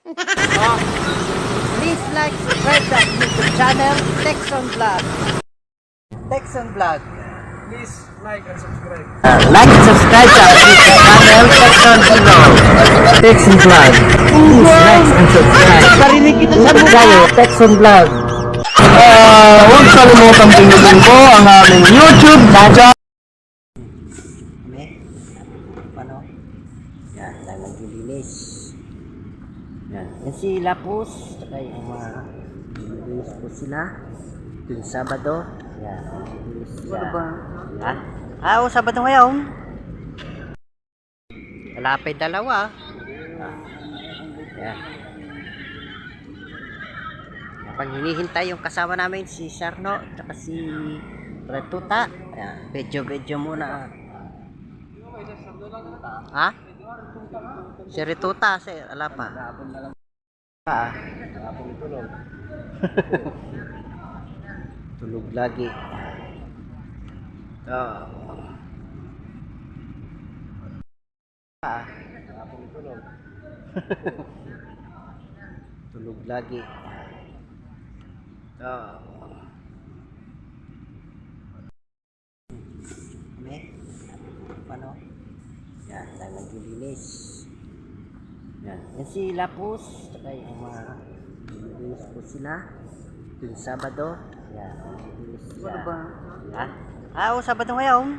Please like, subscribe to YouTube channel, Texon Vlog. Texon Vlog. Please like and subscribe. Like and subscribe to YouTube channel, Texon Vlog. Texon Vlog. Please like and subscribe. Parinig kita sa kayo, Texon Vlog. Huwag kalimutan pindutin po ang aming YouTube channel. Ano? Yan, lang naglilinis. Yan. Yan si Lapus. Saka yung mga naglilinis po sila. Yung Sabado. Yan. Naglilinis sila. Ano ba? Ha? Oo, Sabado ngayon. Malapit dalawa. Yan. Pag hinihintay yung kasama namin si Sarno at si Retuta. Yan. Bedyo muna. Ha? Si Retuta, si ala pa. Tulog lagi. Tulog lagi. Paano? Yan, lang naglilinis. Yan. Yan si Lapus. Saka yung mga naglilinis po sila. Yung Sabado. Yan, naglilinis sila. Ano ba? Ha? Oo, Sabado ngayon.